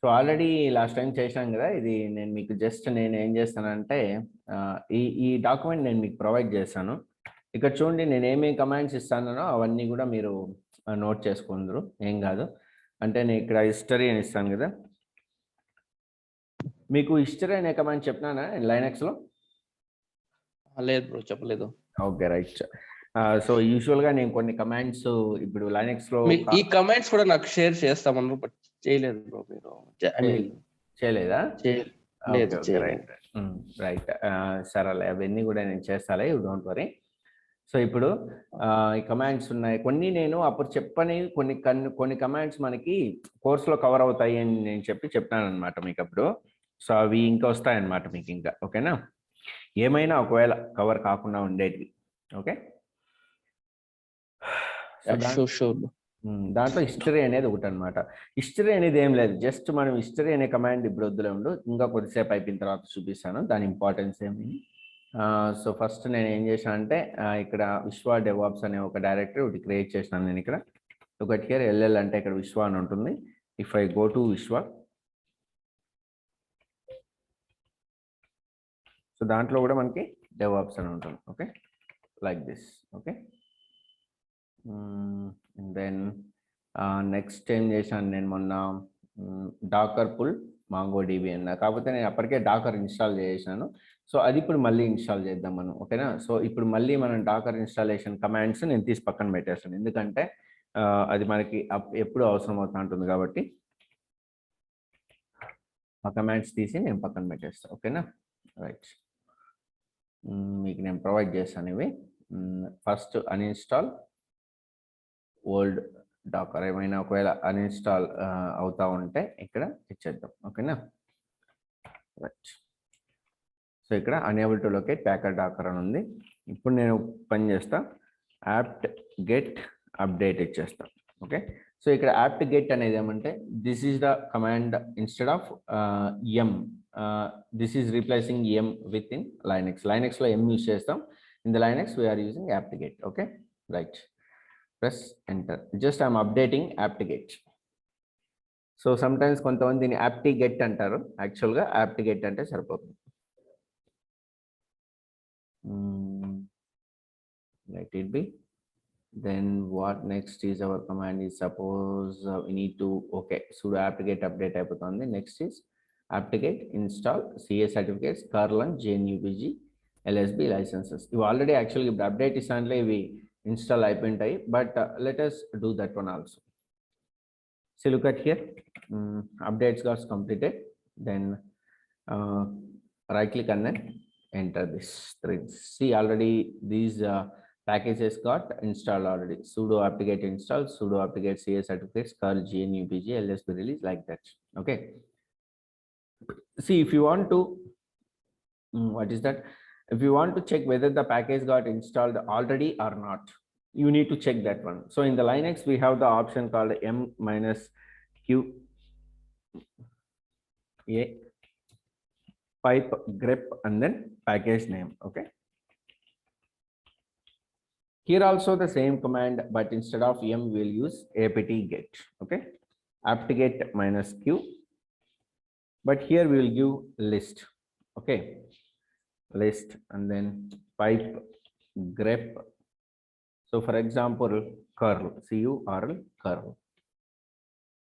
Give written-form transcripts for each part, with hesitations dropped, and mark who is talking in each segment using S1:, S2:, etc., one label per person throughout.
S1: So already last time చేశాను కదా, ఇది నేను మీకు జస్ట్ నేను ఏం చేస్తానంటే ఈ డాక్యుమెంట్ నేను మీకు ప్రొవైడ్ చేస్తాను. ఇక్కడ చూడండి, నేను ఏమేమి కమాండ్స్ ఇస్తానో అవన్నీ కూడా మీరు నోట్ చేసుకుందరు, ఏం కాదు. అంటే నేను ఇక్కడ హిస్టరీ అని ఇస్తాను కదా, మీకు హిస్టరీ అనే కమాండ్ చెప్పినానా లైనక్స్లో?
S2: లేదు బ్రో, చెప్పలేదు.
S1: Okay, right. సో యూజువల్గా నేను కొన్ని కమాండ్స్ ఇప్పుడు లైనక్స్లో
S2: ఈ కమాండ్స్ కూడా నాకు షేర్ చేస్తామన్నారు, బట్ చేయలేదు బ్రో మీరు.
S1: చేయలేదా?
S2: లేదు,
S1: రైట్. సరేలే, అవన్నీ కూడా నేను చేస్తాలే, యూ డోంట్ వరీ. సో ఇప్పుడు ఈ కమాండ్స్ ఉన్నాయి కొన్ని, నేను అప్పుడు చెప్పని కొన్ని కమాండ్స్ మనకి కోర్సులో కవర్ అవుతాయి అని నేను చెప్పాను అనమాట మీకు అప్పుడు. సో అవి ఇంకా వస్తాయన్నమాట మీకు ఇంకా, ఓకేనా? ఏమైనా ఒకవేళ కవర్ కాకుండా ఉండేటివి, ఓకే? దాంట్లో హిస్టరీ అనేది ఒకటి అనమాట. హిస్టరీ అనేది ఏం లేదు, జస్ట్ మనం హిస్టరీ అనే కమాండ్ ఇప్పుడు వద్దులే ఉండు, ఇంకా కొద్దిసేపు అయిపోయిన తర్వాత చూపిస్తాను దాని ఇంపార్టెన్స్ ఏమి. సో ఫస్ట్ నేను ఏం చేశాను అంటే ఇక్కడ విశ్వ డెవాప్స్ అనే ఒక డైరెక్టరీ ఒకటి క్రియేట్ చేసినాను నేను ఇక్కడ. ఒకటి హియర్ ఎల్ఎల్ అంటే ఇక్కడ విశ్వ అని ఉంటుంది. If I go to Vishwa, so దాంట్లో కూడా మనకి డెవాప్స్ అని ఉంటుంది, okay, like this, okay. Then next ఏం చేశాను నేను మొన్న డాకర్ పుల్ మాంగోడిబి అన్న, కాకపోతే నేను అప్పటికే డాకర్ ఇన్స్టాల్ చేశాను. సో అది ఇప్పుడు మళ్ళీ ఇన్స్టాల్ చేద్దాం మనం, ఓకేనా? సో ఇప్పుడు మళ్ళీ మనం డాకర్ ఇన్స్టాలేషన్ కమాండ్స్ నేను తీసి పక్కన పెట్టేస్తాను, ఎందుకంటే అది మనకి ఎప్పుడు అవసరం అవుతా ఉంటుంది కాబట్టి ఆ కమాండ్స్ తీసి నేను పక్కన పెట్టేస్తాను, ఓకేనా? రైట్, మీకు నేను ప్రొవైడ్ చేస్తాను ఇవి. ఫస్ట్ అన్ఇన్స్టాల్ ఓల్డ్ డాకర్, ఏమైనా ఒకవేళ అన్ఇన్స్టాల్ అవుతా ఉంటే ఇక్కడ ఇచ్చేద్దాం, ఓకేనా? రైట్. సో ఇక్కడ unable to locate package docker అని ఉంది. ఇప్పుడు నేను పని చేస్తా, యాప్ట్ గెట్ అప్డేట్ ఇచ్చేస్తా, ఓకే. సో ఇక్కడ యాప్ట్ గెట్ అనేది ఏమంటే this is the command instead of yum, this is replacing yum with in లైనక్స్లో ఎం యూజ్ చేస్తాం, in the Linux we're using apt get, okay, right. Press enter, just I'm updating apt get. So sometimes కొంతమంది దీన్ని apt get అంటారు, యాక్చువల్గా apt get అంటే సరిపోతుంది. Let it be. Then what next is our command is, suppose we need to, okay, sudo apt-get update అయిపోతుంది. Next is apt-get install CA certificates, curl and JNUPG LSB licenses. ఇవి already యాక్చువల్గా ఇప్పుడు update ఇస్తానులే, ఇవి install అయిపోయింటాయి, but let us do that one also. So look at here, updates got completed. Then right click and then enter this threads. See, already these packages got installed already. Sudo apt-get install, sudo apt-get CA certificates, curl GNUPG LSB release, like that, okay. See, if you want to what is that, if you want to check whether the package got installed already or not, you need to check that one. So in the Linux we have the option called m-q a pipe grep and then package name, okay. Here also the same command, but instead of m we will use apt-get, okay, apt-get -q, but here we will give list, okay, list and then pipe grep. So for example, curl, curl, curl.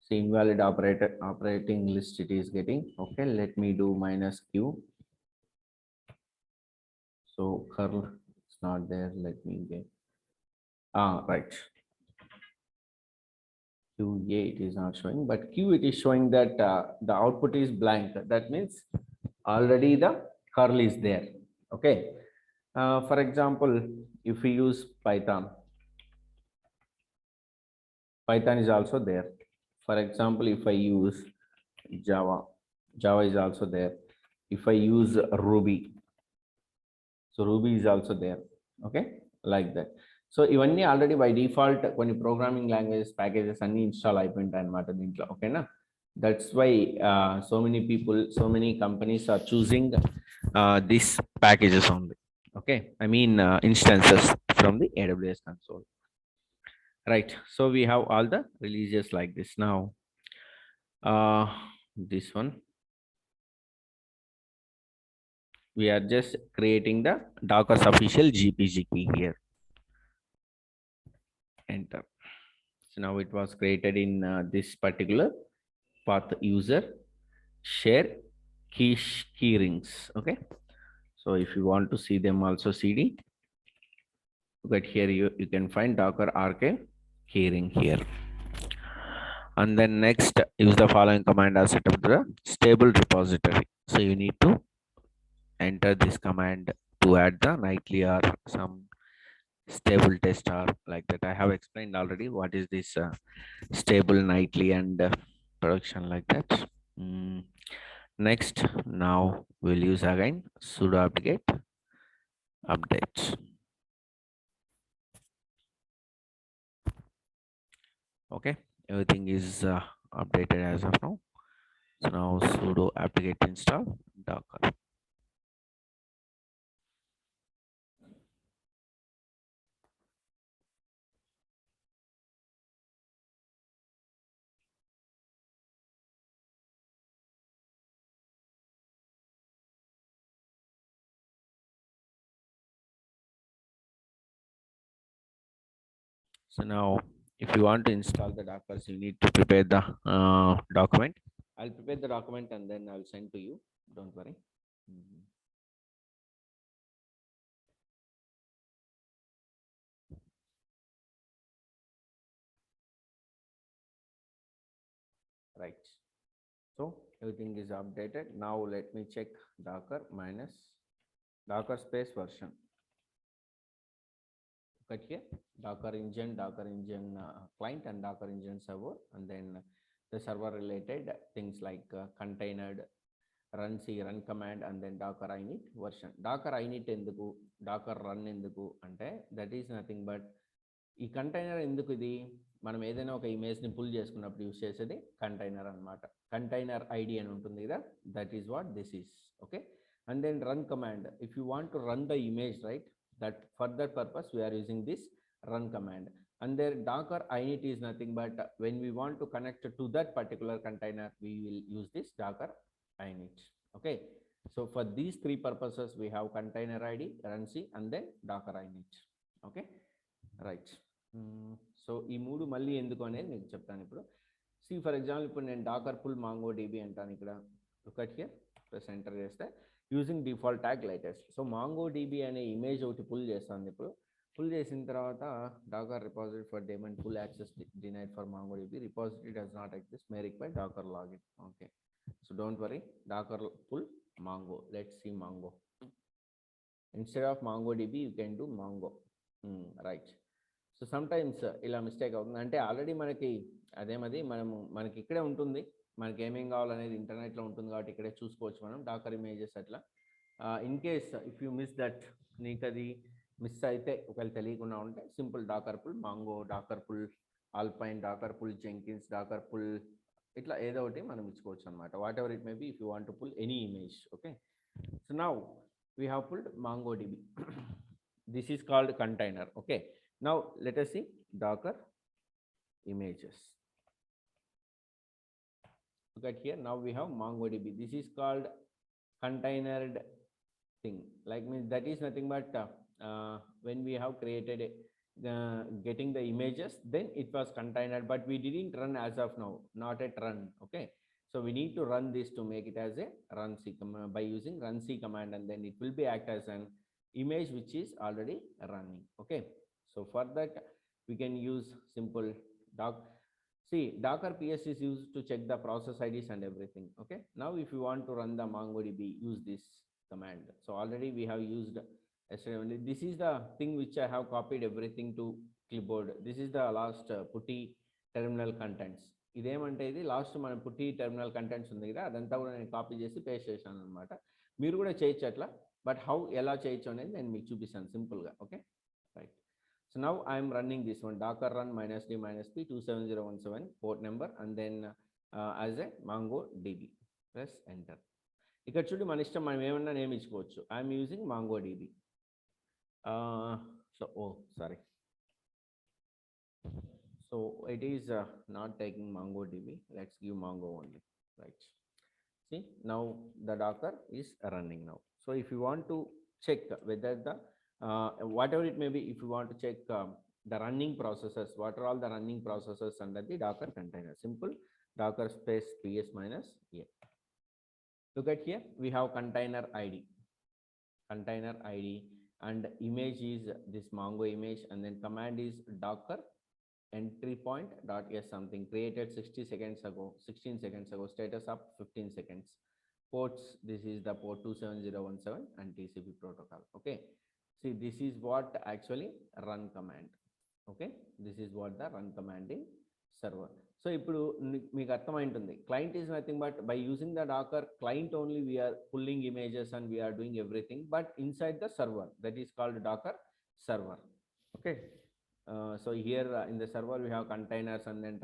S1: See, invalid operating list it is getting, okay. Let me do -q. So curl, it's not there, let me get, right, QA it is not showing, but Q it is showing that the output is blank. That means already the curl is there, okay. For example, if we use Python is also there. For example, if I use Java is also there. If I use Ruby, so Ruby is also there, okay, like that. So ఇవన్నీ already by default కొన్ని programming languages packages అన్ని install అయిపోయింటాయి అనమాట దీంట్లో, ఓకేనా. That's why so many people, so many companies are choosing this packages only, okay, I mean instances from the AWS console, right. So we have all the releases like this. Now this one. We are just creating the Docker's official GPG key here. Enter. So now it was created in this particular path user share key rings. Okay. So if you want to see them also CD, but here you can find Docker Archive keyring here. And then next use the following command as set up the stable repository. So you need to enter this command to add the nightly or some stable test or like that. I have explained already what is this stable nightly and production like that. Next, now we'll use again sudo apt-get updates. Okay, everything is updated as of now. So now sudo apt-get install Docker. So now, if you want to install the Dockers, you need to prepare the document. I'll prepare the document and then I'll send to you. Don't worry. Right. So everything is updated. Now let me check Docker minus Docker space version. Look at here, Docker engine client and Docker engine server, and then the server related things like container, run C, run command, and then Docker init version. Docker init enduku, Docker run enduku ante that is nothing but ఈ container ఎందుకు ఇది మనం ఏదైనా ఒక ఇమేజ్ని pull చేసుకున్నప్పుడు use చేసేది container అనమాట. కంటైనర్ ఐడి అని ఉంటుంది కదా, that is what this is. Okay, and then run command. If you want to run the image right, that for that purpose we are using this run command. And there docker init is nothing but when we want to connect to that particular container, we will use this docker init. Okay, so for these three purposes we have container id, run c, and then docker init. Okay, right. So ఈ మూడు మళ్ళీ ఎందుకు అనేది నేను చెప్తాను ఇప్పుడు. C for example ఇప్పుడు నేను డాకర్ పుల్ మాంగో డిబి అంటాను ఇక్కడ. Look at here, press enter చేస్తే using default tag latest. So Mongo DB అనే ఇమేజ్ ఒకటి పుల్ చేస్తాను ఇప్పుడు. పుల్ చేసిన తర్వాత Docker repository for daemon pull access denied for Mongo DB, repository does not exist, may require Docker login. Okay, so don't worry, Docker pull Mongo. Let's see Mongo. Instead of Mongo DB you can do Mongo. Right. So some times ఇలా mistake అవుతుంది. అంటే already మనకి మనకి ఇక్కడే ఉంటుంది, మనకి ఏమేం కావాలనేది ఇంటర్నెట్లో ఉంటుంది కాబట్టి ఇక్కడే చూసుకోవచ్చు మనం డాకర్ ఇమేజెస్ అట్లా. In case if you miss that, నీకు అది మిస్ అయితే ఒకవేళ తెలియకుండా ఉంటే simple Docker pull Mongo, Docker pull Alpine, Docker pull Jenkins, Docker pull ఇట్లా ఏదో ఒకటి మనం ఇచ్చుకోవచ్చు అనమాట. Whatever it may be, if you want to pull any image. Okay, so now we have pulled MongoDB. This is called container. Okay, now let us see Docker images. Look at here, now we have MongoDB. This is called containered thing. Like means that is nothing but when we have created getting the images, then it was container, but we didn't run as of now, not at run. Okay, so we need to run this to make it as a run C by using run C command, and then it will be act as an image which is already running. Okay, so for that we can use simple Docker PS is used to check the process IDs and everything. Okay, now if you want to run the MongoDB, use this command. So already we have used yesterday. This is the thing which I have copied everything to clipboard. This is the last putty terminal contents. ఇదేమంటే ఇది last మన పుట్టి terminal contents ఉంది కదా, అదంతా కూడా నేను copy చేసి paste చేశాను అనమాట. మీరు కూడా చేయొచ్చు అట్లా, బట్ హౌ ఎలా చేయొచ్చు అనేది నేను మీకు చూపిస్తాను సింపుల్గా. Okay, right. So now I am running this one, docker run -d -p 27017 port number, and then as a MongoDB. Press enter. ఇక్కడ చూడండి మన ఇష్టం, మనం ఏమన్నా నేమ్ ఇచ్చుకోవచ్చు. I'm using MongoDB. Sorry. So it is not taking MongoDB. Let's give Mongo only. Right. See, now the Docker is running now. So if you want to check whether the whatever it may be, if you want to check the running processes, what are all the running processes under the Docker container? Simple, Docker space ps minus a. Look at here, we have container ID, and image is this Mongo image, and then command is Docker entry point dot s something created 16 seconds ago, status up 15 seconds. Ports, this is the port 27017 and TCP protocol. Okay, see, this is what actually run command. Okay, this is what the run command in server. So ఇప్పుడు మీకు అర్థమైంటుంది, client is nothing but by using the Docker client only we are pulling images and we are doing everything, but inside the server, that is called Docker server. Okay, so here in the server we have containers and then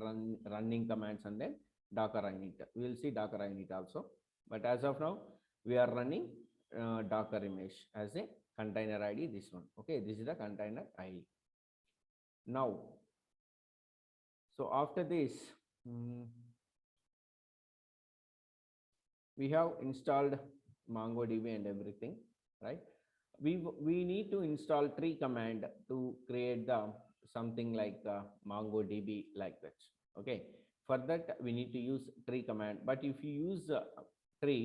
S1: running commands and then Docker init. We will see Docker init also, but as of now we are running Docker image as a container ID, this one. Okay, this is the container ID. Now, so after this, we have installed MongoDB and everything, right? We need to install tree command to create the something like MongoDB like that. Okay, for that we need to use tree command. But if you use tree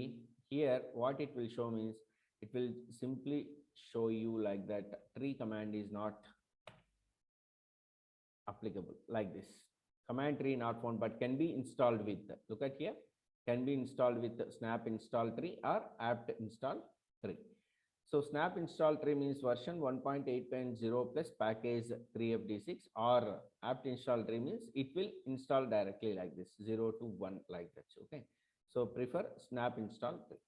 S1: here, what it will show means it will simply show you like that tree command is not applicable like this. Command tree not found, but can be installed with, look at here, can be installed with snap install tree or apt install tree. So snap install tree means version 1.8.0 plus package 3fd6, or apt install tree means it will install directly like this 0 to 1 like that. Okay, so prefer snap install tree.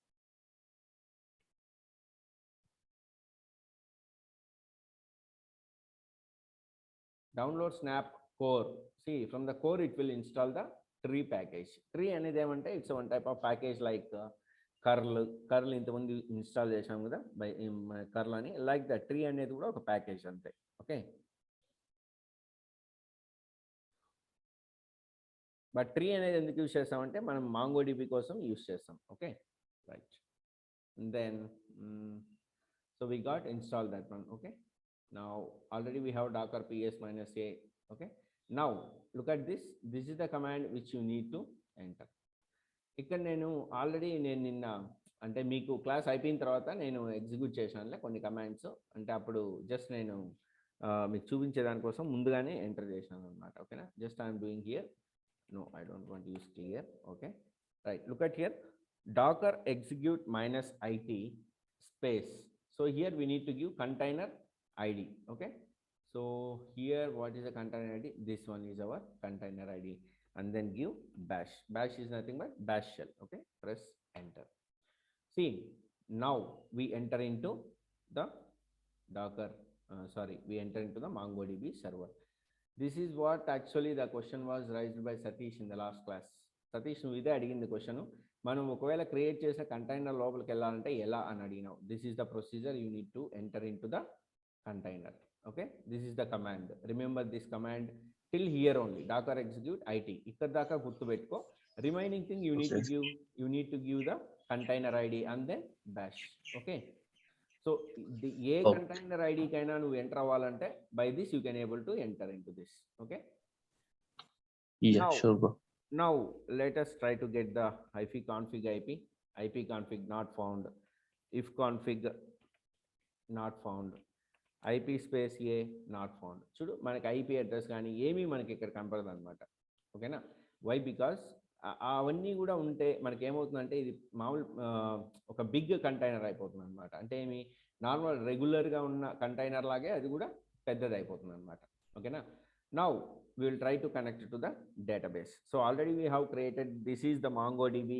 S1: Download snap core. See, from the core it will install the tree package. Tree అనేది ఏమంటే it's one type of package like curl ఇంతకుముందు install చేసాం కదా by curl అని, like the tree అనేది కూడా ఒక package అంతే. ఓకే, బట్ ట్రీ అనేది ఎందుకు యూస్ చేస్తామంటే మనం MongoDB కోసం యూస్ చేస్తాం. Okay, right. Then so we got installed that one. Okay, now already we have docker ps minus a. Okay, now look at this, this is the command which you need to enter. ఇక్కడ నేను already నిన్న అంటే మీకు class అయిపోయిన తర్వాత నేను execute చేశానులే కొన్ని commands, అంటే అప్పుడు జస్ట్ నేను మీకు చూపించేదానికోసం ముందుగానే ఎంటర్ చేశాను అనమాట. ఓకేనా, just I'm doing here, no I don't want use clear. Okay, right, look at here, Docker execute minus IT space. So here we need to give container ID. Okay, so here what is the container ID, this one is our container ID, and then give bash. Bash is nothing but bash shell. Okay, press enter. See, now we enter into the Docker, we enter into the MongoDB server. This is what actually the question was raised by Satish in the last class. Satish, నువ్వు ఇదే అడిగింది question, మనం ఒకవేళ create చేసిన container లోపలికి వెళ్ళాలంటే ఎలా అని అడిగినావు. This is the procedure, you need to enter in to the container. Okay, this is the command, remember this command till here only, docker execute it, ikkada daka gurtu pettuko. Remaining thing you need to give the container id and then bash. Okay, so the container id kaina nu enter avvalante by this you can able to enter into this. Okay,
S2: yeah, now, sure bro.
S1: Now let us try to get the ifconfig ip config not found, if config not found, IP space A not found. చూడు, మనకి IP address కానీ ఏమీ మనకి ఇక్కడ కనపడదు అనమాట. ఓకేనా, why, because అవన్నీ కూడా ఉంటే మనకి ఏమవుతుందంటే ఇది మామూలు ఒక బిగ్ కంటైనర్ అయిపోతుంది అనమాట. అంటే ఏమి, నార్మల్ రెగ్యులర్గా ఉన్న కంటైనర్ లాగే అది కూడా పెద్దది అయిపోతుంది అనమాట. ఓకేనా, now we will try to connect to the database. So already we have created, this is the MongoDB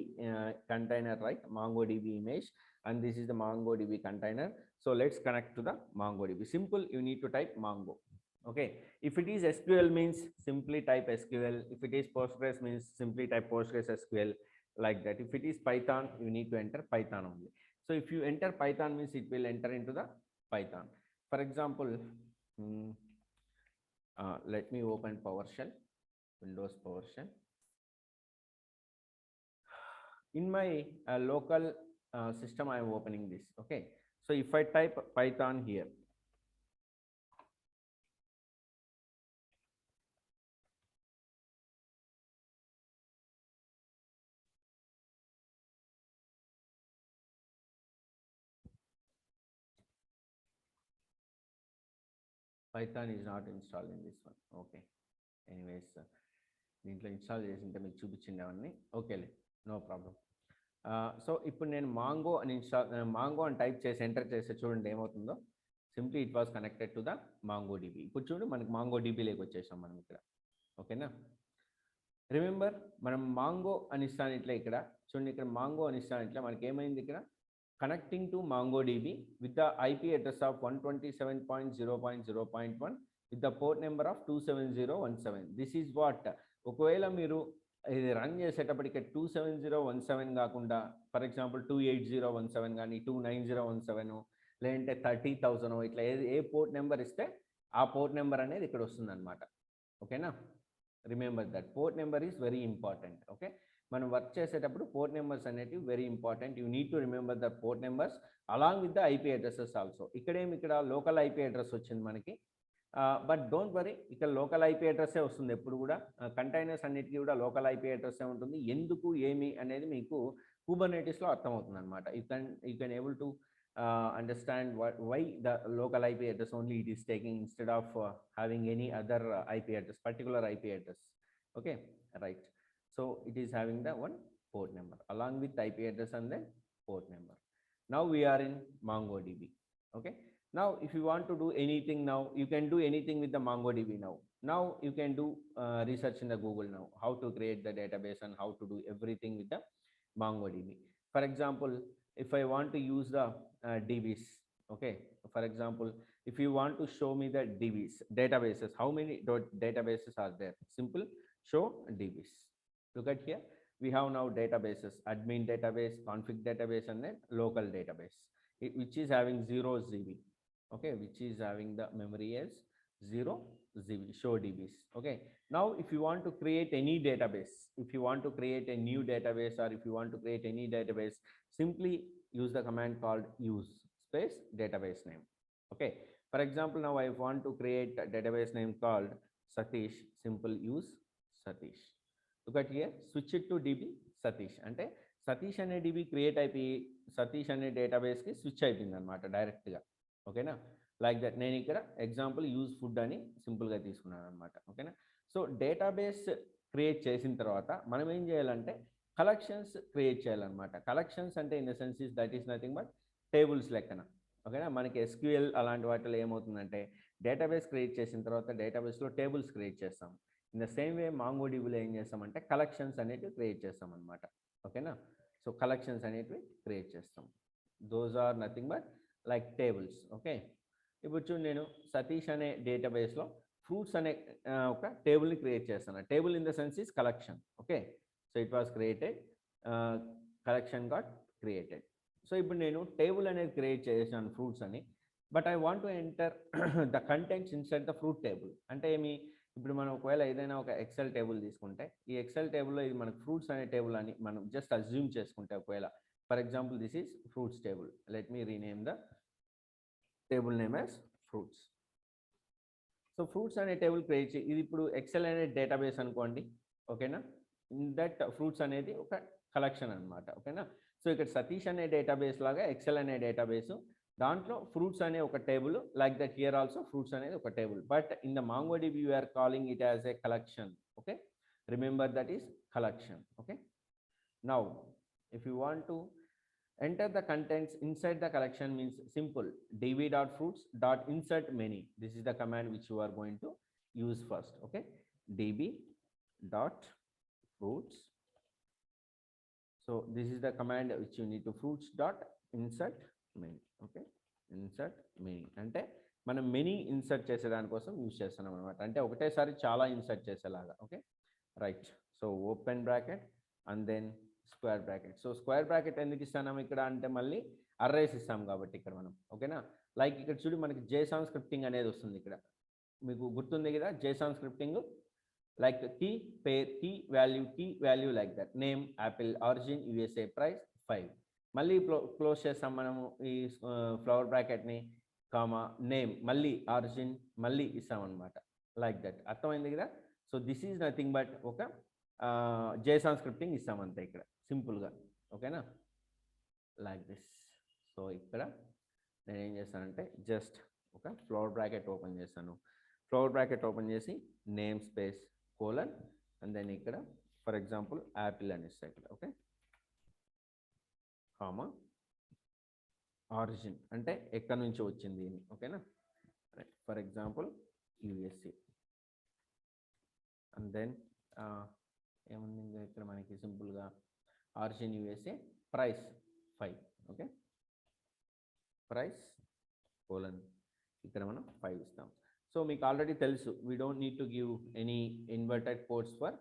S1: container, right? MongoDB image, and this is the MongoDB container. So let's connect to the MongoDB. Simple, you need to type Mongo. Okay, if it is SQL means simply type SQL. If it is Postgres means simply type Postgres SQL, like that. If it is Python, you need to enter Python only. So if you enter Python means it will enter into the Python. For example, let me open PowerShell, Windows PowerShell. in my local system I am opening this. Okay, so if I type Python here, Python is not installed in this one. Okay, anyways, దీంట్లో install చేసింటే మీకు చూపించిండేవన్నీ. ఓకేలే, no problem. So ఇప్పుడు నేను mango అని type చేసి enter చేస్తే చూడండి ఏమవుతుందో. Simply it was connected to the mango dB. ఇప్పుడు చూడండి మనకి మాంగో డిబిలోకి వచ్చేసాం మనం ఇక్కడ. ఓకేనా, రిమెంబర్ మనం మాంగో అని ఇస్తాను ఇట్లా ఇక్కడ చూడండి, ఇక్కడ మాంగో అని ఇస్తాను ఇట్లా మనకి ఏమైంది ఇక్కడ connecting to MongoDB with the IP address of 127.0.0.1 with the port number of 27017. This is what, ఒకవేళ మీరు ఇది రన్ చేసేటప్పటికి 27017 కాకుండా ఫర్ ఎగ్జాంపుల్ 28017 కానీ 29017 లేదంటే 30,000 ఇట్లా ఏ పోర్ట్ నెంబర్ ఇస్తే ఆ పోర్ట్ నెంబర్ అనేది ఇక్కడ వస్తుంది అనమాట. ఓకేనా, remember that port number is very important. Okay, మనం వర్క్ చేసేటప్పుడు పోర్ట్ నెంబర్స్ అనేటివి very important. You need to remember the port numbers along with the IP addresses also. ఇక్కడ లోకల్ ఐపీ అడ్రస్ వచ్చింది మనకి, బట్ డోంట్ వరీ, ఇక్కడ local IP అడ్రస్సే వస్తుంది ఎప్పుడు కూడా. కంటైనర్స్ అన్నిటికీ కూడా లోకల్ ఐపీ అడ్రస్సే ఉంటుంది. ఎందుకు ఏమి అనేది మీకు కుబర్నెటిస్లో అర్థమవుతుంది అనమాట. You can able to understand why the local IP address only it is taking instead of having any other IP address, particular IP address. Okay, right. So it is having the one port number along with IP address and then port number. Now we are in MongoDB. Okay, now if you want to do anything, now you can do anything with the MongoDB. Now you can do research in the Google now, how to create the database and how to do everything with the MongoDB. For example, if I want to use the DBs, okay, for example, if you want to show me the DBs databases, how many databases are there? Simple, show DBs. Look at here, we have now databases, admin database, config database, and then local database, which is having 0 GB. Okay, which is having the memory as 0 GB, show DBs. Okay, now if you want to create any database, if you want to create a new database or if you want to create any database, simply use the command called use space database name. Okay, for example, now I want to create a database name called Satish. Simple, use Satish. Look at here, switch it to DB Satish. Ante Satish ane DB create అయిపోయి Satish ane database ki switch అయిపోయింది అనమాట direct గా. ఓకేనా, like that. నేను ఇక్కడ example use food అని simple గా తీసుకున్నాను అనమాట. ఓకేనా, సో డేటాబేస్ క్రియేట్ చేసిన తర్వాత మనం ఏం చేయాలంటే కలెక్షన్స్ క్రియేట్ చేయాలన్నమాట. కలెక్షన్స్ అంటే in the sense is that is nothing but tables లెక్కన. ఓకేనా, మనకి SQL అలాంటి వాటిలో ఏమవుతుందంటే డేటాబేస్ క్రియేట్ చేసిన తర్వాత డేటాబేస్లో టేబుల్స్ క్రియేట్ చేస్తాం. ఇన్ ద సేమ్ వే MongoDBలో ఏం చేస్తామంటే కలెక్షన్స్ అనేటివి క్రియేట్ చేస్తాం అనమాట. ఓకేనా, సో కలెక్షన్స్ అనేటివి క్రియేట్ చేస్తాం. Those are nothing but like tables. Okay, ఇప్పుడు చూడు, నేను సతీష్ అనే డేటాబేస్లో ఫ్రూట్స్ అనే ఒక టేబుల్ని క్రియేట్ చేస్తాను. Table in the sense is collection. Okay, so it was created, collection got created. So ఇప్పుడు నేను టేబుల్ అనేది క్రియేట్ చేసాను ఫ్రూట్స్ అని, but I want to enter the contents inside the fruit table. అంటే ఏమి, ఇప్పుడు మనం ఒకవేళ ఏదైనా ఒక ఎక్సెల్ టేబుల్ తీసుకుంటే ఈ ఎక్సెల్ టేబుల్లో ఇది మనకు ఫ్రూట్స్ అనే టేబుల్ అని మనం జస్ట్ అజ్యూమ్ చేసుకుంటే, ఒకవేళ for example this is fruits table, let me rename the table name as fruits. So fruits అనే టేబుల్ క్రియేట్ చేయి, ఇది ఇప్పుడు ఎక్సెల్ అనే డేటాబేస్ అనుకోండి. ఓకేనా, ఇన్ దట్ ఫ్రూట్స్ అనేది ఒక కలెక్షన్ అనమాట. ఓకేనా, సో ఇక్కడ సతీష్ అనే డేటాబేస్ లాగా ఎక్సెల్ అనే డేటాబేస్, దాంట్లో ఫ్రూట్స్ అనే ఒక table, like that here also fruits అనేది ఒక table, but in the MongoDB you are calling it as a collection. Okay, remember that is collection. Okay, now if you want to enter the contents inside the collection, means simple, db.fruits.insert many. This is the command which you are going to use first. Okay, db.fruits. So this is the command which you need to fruits.insert many. Okay, insert many అంటే మనం many insert చేసేదాని కోసం use చేస్తున్నాం అనమాట. అంటే ఒకటేసారి చాలా insert చేసేలాగా. Okay, right. So open bracket and then square bracket. So square bracket ఎందుకు ఇస్తున్నాం ఇక్కడ అంటే మళ్ళీ అర్రేస్ ఇస్తాం కాబట్టి ఇక్కడ మనం. ఓకేనా, లైక్ ఇక్కడ చూడు మనకి JSON స్క్రిప్టింగ్ అనేది వస్తుంది ఇక్కడ, మీకు గుర్తుంది కదా JSON scripting. like key, pair, key value like that. Name, Apple, origin, USA, price 5. మళ్ళీ క్లోజ్ చేస్తాం మనము ఈ ఫ్లవర్ బ్రాకెట్ని, కామా, నేమ్, మళ్ళీ ఆరిజిన్, మళ్ళీ ఇస్తామన్నమాట. Like that. అర్థమైంది కదా? So this is nothing but ఒక జేసాన్ స్క్రిప్టింగ్ ఇస్తామంతే ఇక్కడ సింపుల్గా. ఓకేనా? Like this. సో ఇక్కడ నేను ఏం చేస్తానంటే జస్ట్ ఒక ఫ్లవర్ బ్రాకెట్ ఓపెన్ చేస్తాను. ఫ్లవర్ బ్రాకెట్ ఓపెన్ చేసి name space colon and then ఇక్కడ ఫర్ ఎగ్జాంపుల్ యాపిల్ అని ఇస్తాను ఇక్కడ. ఓకే, కామా, ఆరిజిన్ అంటే ఎక్కడి నుంచి వచ్చింది అని. ఓకేనా? For example USA and then ఏముంది ఇంకా ఇక్కడ మనకి సింపుల్గా origin USA, price 5. Okay, price colon ఇక్కడ మనం 5 ఇస్తాం. సో మీకు ఆల్రెడీ తెలుసు, we don't need to give any inverted codes for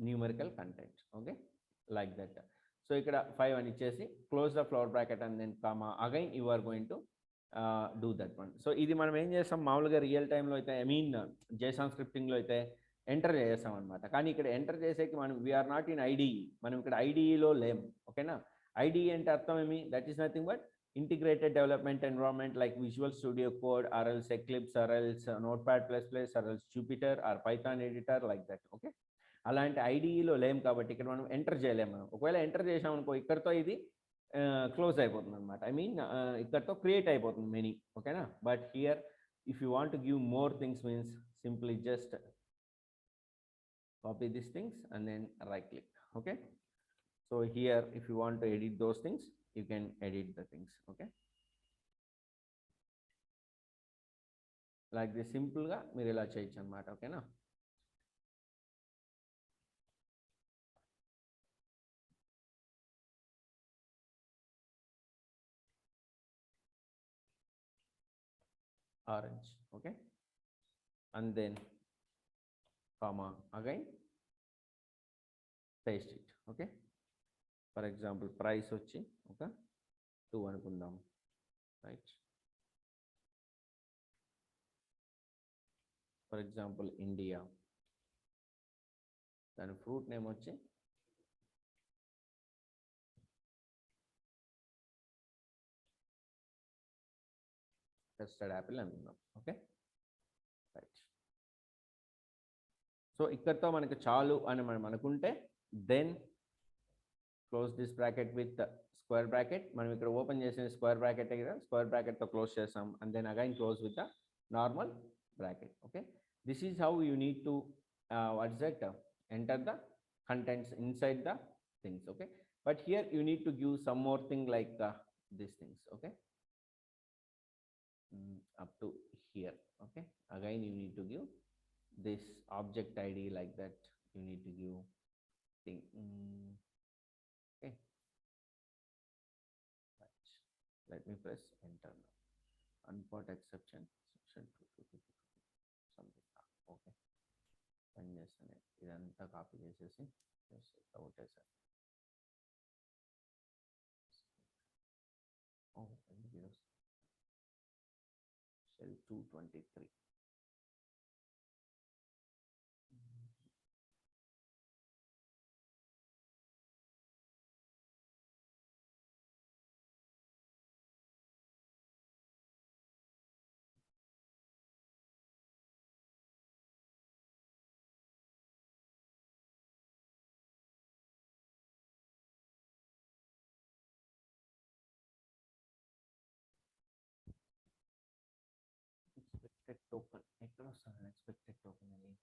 S1: numerical content. Okay, like that. So ఇక్కడ 5 అని ఇచ్చేసి close the flower bracket and then comma, again you are going to do that one. So ఇది మనం ఏం చేస్తాం మామూలుగా real టైంలో అయితే, ఐ మీన్ జేసాన్ స్క్రిప్టింగ్లో అయితే ఎంటర్ చేస్తాం అనమాట. కానీ ఇక్కడ ఎంటర్ చేసేకి మనం వీఆర్ నాట్ ఇన్ ఐడిఈ, మనం ఇక్కడ ఐడిఈలో లేం. ఓకేనా? ఐడిఈ అంటే అర్థం ఏమి? That is nothing but integrated development environment like Visual Studio Code or else Eclipse or else Notepad++ or else Jupyter or Python editor like that. Okay, అలాంటి ఐడిఈలో లేం కాబట్టి ఇక్కడ మనం ఎంటర్ చేయలేము. మనం ఒకవేళ ఎంటర్ చేసామనుకో ఇక్కడతో ఇది క్లోజ్ అయిపోతుంది అనమాట. ఐ మీన్ ఇక్కడతో క్రియేట్ అయిపోతుంది మెనీ. ఓకేనా? But here if you want to give more things means simply just copy these things and then right click. Okay, so here if you want to edit those things you can edit the things. Okay, like this simple ga meer ila cheyochu annamata. Okay na? Orange. Okay, and then comma, again paste it. Okay, for example price వచ్చి ఒక 2 అనుకుందాం. Right, for example India, దాని fruit name వచ్చి custard apple అనుకుందాం. Okay, right. So ఇక్కడతో మనకి చాలు అని మనం అనుకుంటే then close this bracket with square bracket. మనం ఇక్కడ ఓపెన్ చేసిన స్క్వేర్ బ్రాకెట్ కదా, స్క్వేర్ బ్రాకెట్తో క్లోజ్ చేస్తాం and then again close with the normal bracket. Okay, this is how you need to what's that enter the contents inside the things. Okay, but here you need to give some more thing like these things. Okay, up to here. Okay, again you need to give this object id like that. You need to give thing. Okay, right. Let me press enter now. Unport exception section 2 something. Okay, పని చేస్తాను. ఇదంతా copy చేసేసి out చేశాను. Shell 223. Expected token ఎక్కడ వస్తుంది? Expected token అని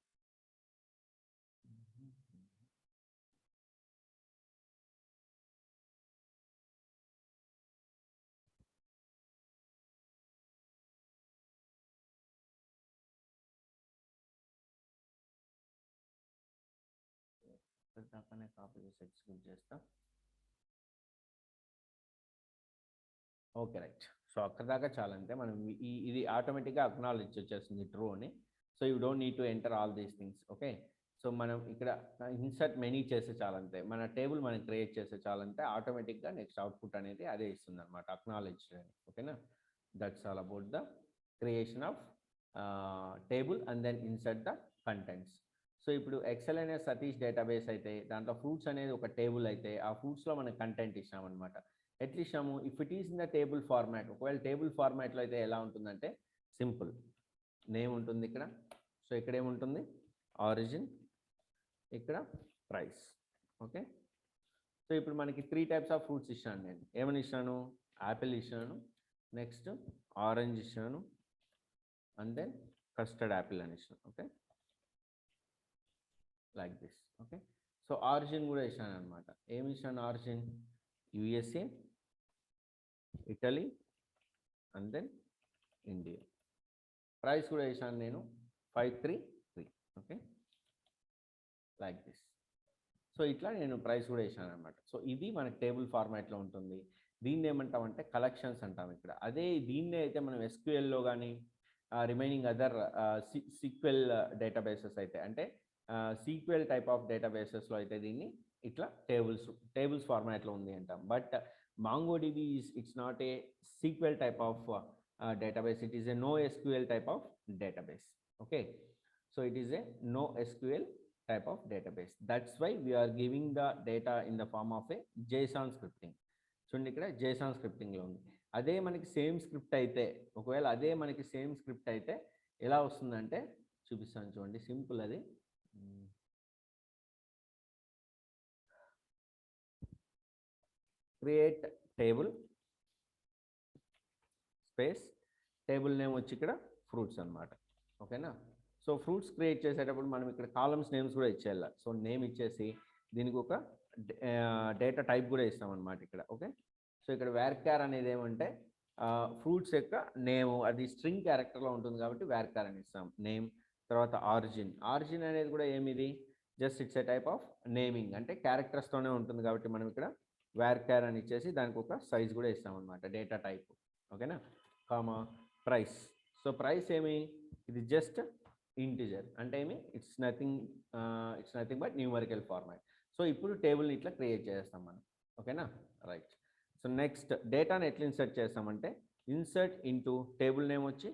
S1: దాకానే copy చేసి execute చేస్తా. Okay, right. సో అక్కడ దాకా చాలంటే మనం ఇది ఆటోమేటిక్గా అక్నాలెడ్జ్ వచ్చేస్తుంది ట్రూ అని. So you don't need to enter all these things. Okay, so మనం ఇక్కడ ఇన్సర్ట్ మెనీ చేస్తే చాలంతే, మన టేబుల్ మనం క్రియేట్ చేస్తే చాలంటే ఆటోమేటిక్గా నెక్స్ట్ అవుట్పుట్ అనేది అదే ఇస్తుంది అనమాట, అక్నాలెడ్జ్ అని. ఓకేనా? That's all about the creation of table and then insert the contents. So ఇప్పుడు ఎక్సెల్ అనే సతీష్ డేటాబేస్ అయితే దాంట్లో ఫ్రూట్స్ అనేది ఒక టేబుల్ అయితే ఆ ఫ్రూట్స్లో మనకి కంటెంట్ ఇచ్చామన్నమాట. ఎట్లా ఇచ్చాము? If it is in the table format, ఒకవేళ టేబుల్ ఫార్మాట్లో అయితే ఎలా ఉంటుందంటే సింపుల్ నేమ్ ఉంటుంది ఇక్కడ. సో ఇక్కడ ఏముంటుంది? ఆరిజిన్, ఇక్కడ ప్రైస్. ఓకే. సో ఇప్పుడు మనకి 3 టైప్స్ ఆఫ్ ఫ్రూట్స్ ఇచ్చాను నేను. ఏమని ఇచ్చాను? యాపిల్ ఇచ్చాను, నెక్స్ట్ ఆరెంజ్ ఇచ్చాను, అండ్ దెన్ కస్టర్డ్ యాపిల్ అని ఇచ్చాను. Okay, like this. Okay. So origin కూడా ఇచ్చాను అనమాట. ఏమి ఇచ్చాను? Origin USA, Italy, and then India. Price కూడా ఇచ్చాను నేను 533. Okay, like this. సో ఇట్లా నేను ప్రైస్ కూడా ఇచ్చాను అనమాట. సో ఇది మనకి టేబుల్ ఫార్మాట్లో ఉంటుంది. దీన్ని ఏమంటామంటే కలెక్షన్స్ అంటాం ఇక్కడ. అదే దీన్నే అయితే మనం ఎస్క్యూఎల్లో కానీ రిమైనింగ్ అదర్ సీక్వెల్ డేటాబేసెస్ అయితే, అంటే సీక్వెల్ టైప్ ఆఫ్ డేటాబేసెస్లో అయితే దీన్ని ఇట్లా టేబుల్స్ ఫార్మాట్లో ఉంది అంటాం. But MongoDB it's not a sequel type of database. It is a NoSQL type of database. Okay, so it is a NoSQL type of database. That's why we are giving the data in the form of a JSON scripting. చూడండి ఇక్కడ JSON స్క్రిప్టింగ్లో ఉంది. అదే మనకి same script అయితే, ఒకవేళ అదే మనకి same script అయితే ఎలా వస్తుందంటే చూపిస్తాను చూడండి. సింపుల్ అది. Create table space table name వచ్చి ఇక్కడ ఫ్రూట్స్ అనమాట. ఓకేనా. సో ఫ్రూట్స్ క్రియేట్ చేసేటప్పుడు మనం ఇక్కడ కాలమ్స్ నేమ్స్ కూడా ఇచ్చేయాలి. సో నేమ్ ఇచ్చేసి దీనికి ఒక డేటా టైప్ కూడా ఇస్తామన్నమాట ఇక్కడ. ఓకే. సో ఇక్కడ varchar అనేది ఏమంటే ఫ్రూట్స్ యొక్క నేమ్, అది స్ట్రింగ్ క్యారెక్టర్లో ఉంటుంది కాబట్టి varchar అని ఇస్తాం నేమ్. తర్వాత ఆరిజిన్ అనేది కూడా ఏమిది? Just it's a type of naming, అంటే క్యారెక్టర్స్తోనే ఉంటుంది కాబట్టి మనం ఇక్కడ varchar అని ఇచ్చేసి దానికి ఒక సైజ్ కూడా ఇస్తామన్నమాట, డేటా టైప్. ఓకేనా. Comma price. సో ప్రైస్ ఏమి? ఇది జస్ట్ ఇంటిజర్, అంటే ఏమి? It's nothing but numerical format. So ఇప్పుడు టేబుల్ని ఇట్లా క్రియేట్ చేస్తాం మనం. ఓకేనా, రైట్. సో నెక్స్ట్ డేటాని ఎట్లా ఇన్సర్ట్ చేస్తామంటే ఇన్సర్ట్ ఇంటూ టేబుల్ నేమ్ వచ్చి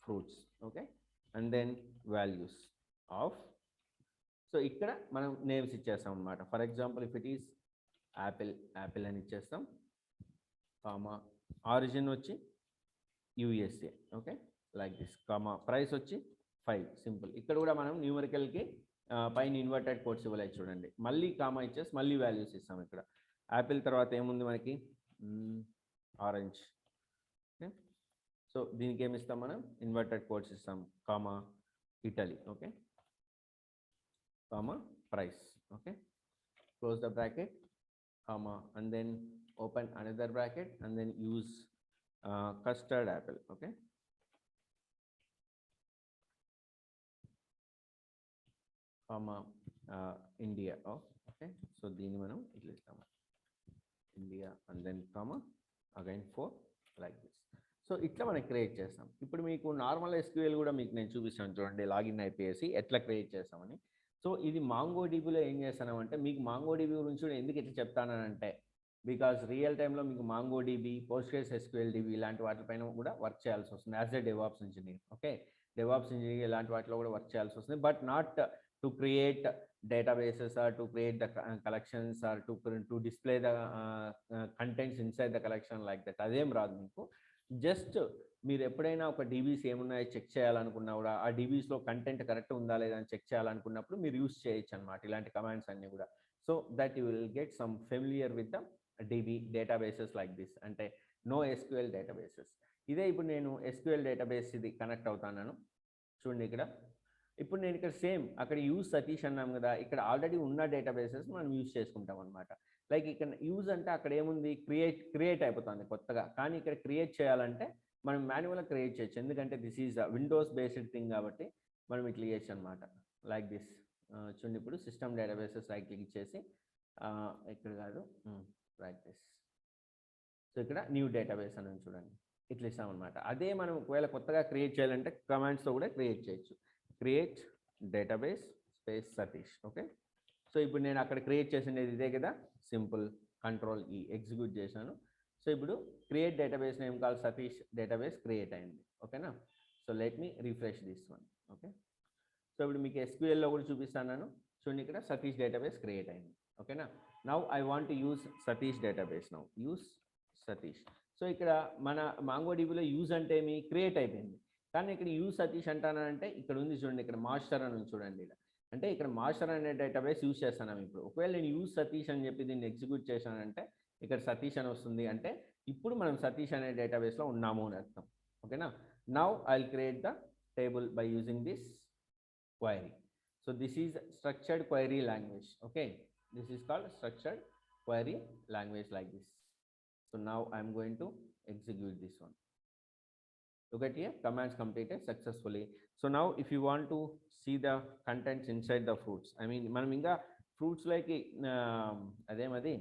S1: fruits. Okay, and then values of. So ఇక్కడ మనం నేమ్స్ ఇచ్చేస్తాం అనమాట. For example if it is apple అని ఇచ్చేస్తాం. కామా ఆరిజిన్ వచ్చి USA. Okay, like this. Comma price వచ్చి 5. సింపుల్. ఇక్కడ కూడా మనం న్యూమరికల్కి పైన ఇన్వర్టెడ్ కోట్స్ ఇవ్వలేదు చూడండి. మళ్ళీ కామా ఇచ్చేసి మళ్ళీ వాల్యూస్ ఇస్తాం ఇక్కడ. యాపిల్ తర్వాత ఏముంది మనకి? ఆరెంజ్. ఓకే. సో దీనికి ఏమి ఇస్తాం మనం? ఇన్వర్టెడ్ కోట్స్ ఇస్తాం. Comma Italy. Okay, comma price. Okay, close the bracket, comma, and then open another bracket and then use custard apple. Okay, comma India. Oh, okay. So దీన్ని మనం ఇట్లా ఇస్తాము India and then comma again 4 like this. So ఇట్లా మనం create చేస్తాం. ఇప్పుడు మీకు normal SQL కూడా మీకు నేను చూపిస్తాను చూడండి, లాగిన్ అయిపోయేసి ఎట్లా క్రియేట్ చేస్తామని. సో ఇది MongoDBలో ఏం చేస్తానంటే, మీకు MongoDB గురించి కూడా ఎందుకు ఇట్లా చెప్తానంటే, బికాజ్ రియల్ టైంలో మీకు MongoDB, PostgreSQLDB ఇలాంటి వాటిపైన కూడా వర్క్ చేయాల్సి వస్తుంది as a DevOps engineer. Okay, DevOps engineer ఇలాంటి వాటిలో కూడా వర్క్ చేయాల్సి వస్తుంది. But not to create databases or to create the collections or to display the contents inside the collection like that. అదేం రాదు మీకు. జస్ట్ మీరు ఎప్పుడైనా ఒక డీబీస్ ఏమున్నాయో చెక్ చేయాలనుకున్నా కూడా, ఆ డీబీస్లో కంటెంట్ కరెక్ట్ ఉందా లేదా అని చెక్ చేయాలనుకున్నప్పుడు మీరు యూస్ చేయొచ్చు అనమాట ఇలాంటి కమాండ్స్ అన్నీ కూడా. So that you will get some familiar with the DB databases like this, అంటే NoSQL డేటాబేసెస్. ఇదే ఇప్పుడు నేను SQL డేటాబేస్ ఇది కనెక్ట్ అవుతాను చూడండి ఇక్కడ. ఇప్పుడు నేను ఇక్కడ సేమ్ అక్కడ యూజ్ సతీష్ అన్నాం కదా, ఇక్కడ ఆల్రెడీ ఉన్న డేటాబేసెస్ మనం యూజ్ చేసుకుంటాం అనమాట. లైక్ ఇక్కడ యూజ్ అంటే అక్కడ ఏముంది? క్రియేట్ అయిపోతుంది కొత్తగా. కానీ ఇక్కడ క్రియేట్ చేయాలంటే మనం మాన్యువల్గా క్రియేట్ చేయొచ్చు, ఎందుకంటే this is Windows based thing కాబట్టి మనం ఇట్లా చేయొచ్చు అనమాట. Like this. చూడండి ఇప్పుడు సిస్టమ్ డేటాబేసెస్ రైట్ క్లిక్ ఇచ్చేసి ఇక్కడ కాదు, లైక్ దిస్. సో ఇక్కడ న్యూ డేటాబేస్ అని చూడండి, ఇట్లా ఇస్తామన్నమాట. అదే మనం ఒకవేళ కొత్తగా క్రియేట్ చేయాలంటే కమాండ్స్తో కూడా క్రియేట్ చేయొచ్చు. Create database space Satish. Okay, so ఇప్పుడు నేను అక్కడ క్రియేట్ చేసినది ఇదే కదా, సింపుల్ Ctrl+E ఎగ్జిక్యూట్ చేశాను. సో ఇప్పుడు create database name call Satish database create అయింది. ఓకేనా. So let me refresh this one. Okay, so ఇప్పుడు మీకు SQL లో కూడా చూపిస్తాను. చూడండి ఇక్కడ సతీష్ డేటాబేస్ క్రియేట్ అయింది. ఓకేనా. Now I want to use Satish database. Now use Satish. So ఇక్కడ మన మాంగోడిబిలో యూజ్ అంటే ఏమి క్రియేట్ అయిపోయింది, కానీ ఇక్కడ యూజ్ సతీష్ అంటానంటే ఇక్కడ ఉంది చూడండి, ఇక్కడ మాస్టర్ అని ఉంది చూడండి. ఇక్కడ అంటే ఇక్కడ మాస్టర్ అనే డేటాబేస్ యూజ్ చేస్తున్నాం ఇప్పుడు. ఒకవేళ నేను యూజ్ సతీష్ అని చెప్పి దీన్ని ఎగ్జిక్యూట్ చేశానంటే ఇక్కడ సతీష్ అని వస్తుంది, అంటే ఇప్పుడు మనం సతీష్ అనే డేటాబేస్లో ఉన్నాము అని అర్థం. ఓకేనా. Now I will create the table by using this query. So this is structured query language. Okay, this is called structured query language like this. So now I'm going to execute this one. Look at here, commands completed successfully. So now if you want to see the contents inside the fruits, I mean మనం ఇంకా fruits like అదేమది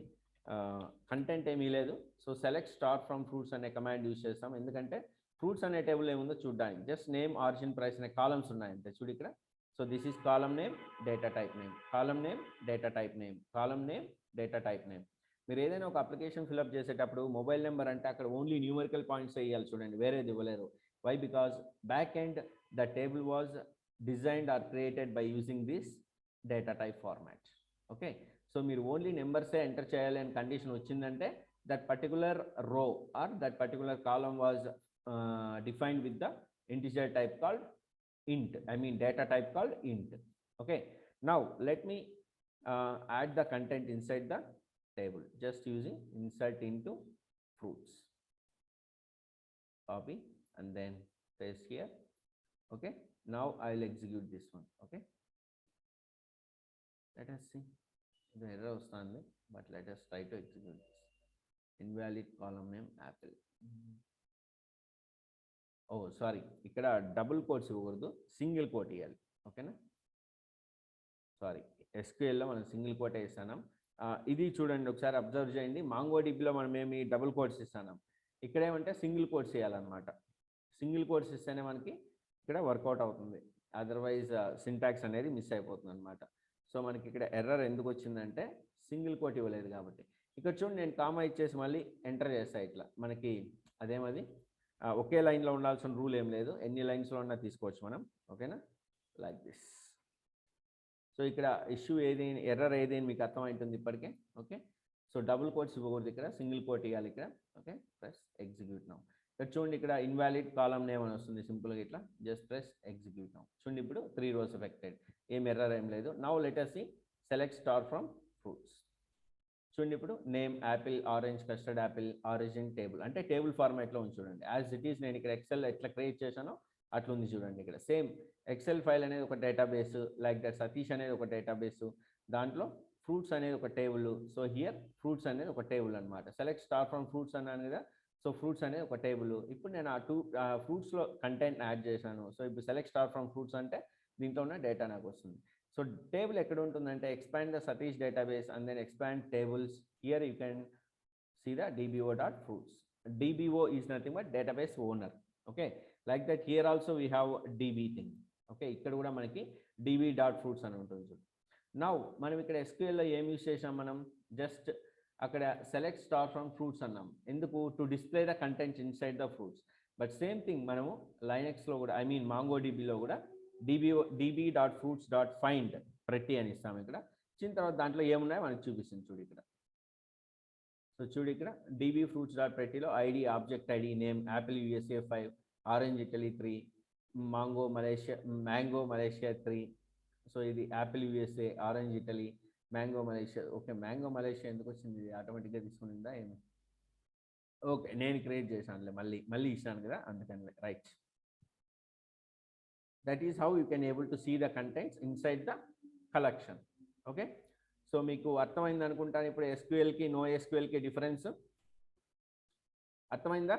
S1: content ఏమీ లేదు. So select start from fruits అనే command use చేస్తాం, ఎందుకంటే fruits అనే table ఏముందో చూడడానికి. జస్ట్ నేమ్, ఆరిజిన్, ప్రైస్ అనే కాలమ్స్ ఉన్నాయంటే చూడు ఇక్కడ. So this is column name, data type name, column name, data type name, column name, data type name. మీరు ఏదైనా ఒక అప్లికేషన్ ఫిల్అప్ చేసేటప్పుడు మొబైల్ నెంబర్ అంటే అక్కడ ఓన్లీ న్యూమరికల్ పాయింట్స్ వేయాలి చూడండి, వేరేది ఇవ్వలేరు. Why? Because back end the table was designed or created by using this data type format. Okay, so మీరు ఓన్లీ నెంబర్సే ఎంటర్ చేయాలి అని కండిషన్ వచ్చిందంటే that particular row or that particular column was defined with the integer type called int, I mean data type called int. Okay, now let me add the content inside the table just using insert into fruits. Copy and then paste here. Okay, now I will execute this one. Okay, let us see. The error vastandi, but let us try to execute this. Invalid column name apple. Oh sorry, ఇక్కడ double quotes ఇవ్వకూడదు, single coat ఇవ్వాలి. ఓకేనా, sorry, SQLలో మనం single కోటే ఇస్తున్నాం. ఇది చూడండి ఒకసారి అబ్జర్వ్ చేయండి. మాంగోడిబిలో మనం ఏమి డబుల్ కోట్స్ ఇస్తున్నాం, ఇక్కడ ఏమంటే సింగిల్ కోట్స్ ఇవ్వాలన్నమాట. సింగిల్ కోట్స్ ఇస్తేనే మనకి ఇక్కడ వర్కౌట్ అవుతుంది, అదర్వైజ్ సింటాక్స్ అనేది మిస్ అయిపోతుంది అనమాట. సో మనకి ఇక్కడ ఎర్రర్ ఎందుకు వచ్చిందంటే సింగిల్ కోట్ ఇవ్వలేదు కాబట్టి. ఇక్కడ చూడండి, నేను కామా ఇచ్చేసి మళ్ళీ ఎంటర్ చేస్తాను. ఇట్లా మనకి అదేమది ఒకే లైన్లో ఉండాల్సిన రూల్ ఏం లేదు, ఎన్ని లైన్స్లో ఉన్నా తీసుకోవచ్చు మనం. ఓకేనా, లైక్ దిస్. సో ఇక్కడ ఇష్యూ ఏది, ఎర్రర్ ఏది అని మీకు అర్థమవుతుంది ఇప్పటికే. ఓకే, సో డబుల్ కోట్స్ ఇవ్వకూడదు, ఇక్కడ సింగిల్ కోట్ ఇవ్వాలి ఇక్కడ. Okay, press execute now. ఇక్కడ చూడండి, ఇక్కడ ఇన్వాలిడ్ కాలమ్ నేమ్ అని వస్తుంది సింపుల్గా ఇట్లా. Just press execute now. చూడండి ఇప్పుడు 3 rows ఎఫెక్టెడ్, ఏం ఎర్రర్ ఏం లేదు. Now let us see select star from fruits. చూడండి ఇప్పుడు name Apple, orange, custard Apple, origin table అంటే టేబుల్ ఫార్మాట్లో ఉంది చూడండి. యాజ్ ఇట్ ఈస్ నేను ఇక్కడ ఎక్సెల్ ఎట్లా క్రియేట్ చేశానో అట్లా ఉంది చూడండి. ఇక్కడ సేమ్ ఎక్సెల్ ఫైల్ అనేది ఒక డేటాబేస్, లైక్ దట్ సతీష్ అనేది ఒక డేటాబేస్, దాంట్లో ఫ్రూట్స్ అనేది ఒక టేబుల్. సో హియర్ ఫ్రూట్స్ అనేది ఒక టేబుల్ అనమాట. సెలెక్ట్ స్టార్ ఫ్రమ్ ఫ్రూట్స్ అన్నాను కదా, సో ఫ్రూట్స్ అనేది ఒక టేబుల్. ఇప్పుడు నేను ఆ ఫ్రూట్స్లో కంటెంట్ యాడ్ చేశాను. సో ఇప్పుడు సెలెక్ట్ స్టార్ ఫ్రమ్ ఫ్రూట్స్ అంటే దీంట్లో ఉన్న డేటా నాకు వస్తుంది. సో టేబుల్ ఎక్కడ ఉంటుందంటే expand the Satish database and then expand tables. Here you can see the dbo.fruits. dbo is nothing but database owner. Okay, like that here also we have db thing. Okay, ఇక్కడ కూడా మనకి db.fruits అని ఉంటుంది. Now మనం ఇక్కడ SQLలో ఏం use చేసాం, మనం జస్ట్ అక్కడ సెలెక్ట్ స్టార్ ఫ్రమ్ ఫ్రూట్స్ అన్నాం. ఎందుకు? To display the contents inside the fruits. But same thing మనము లైనెక్స్లో కూడా, ఐ మీన్ మాంగోడిబిలో కూడా db.fruits.find ప్రతి అని ఇస్తాము. ఇక్కడ ఇచ్చిన తర్వాత దాంట్లో ఏమున్నాయో మనకి చూపిస్తుంది చూడు ఇక్కడ. సో చూడు ఇక్కడ db.fruits.prettyలో ID, object ID, name apple USA 5, orange Italy 3, mango Malaysia 3. సో ఇది apple USA, orange Italy, mango Malaysia. Okay, mango Malaysia ఎందుకు వచ్చింది? ఇది ఆటోమేటిక్గా తీసుకునిందా ఏమి? ఓకే, నేను క్రియేట్ చేశానులే, మళ్ళీ ఇచ్చాను కదా అందుకని. Right, that is how you can able to see the contents inside the collection. Okay, so మీకు అర్థమైంది అనుకుంటాను ఇప్పుడు SQL కి NoSQL కి డిఫరెన్స్. అర్థమైందా?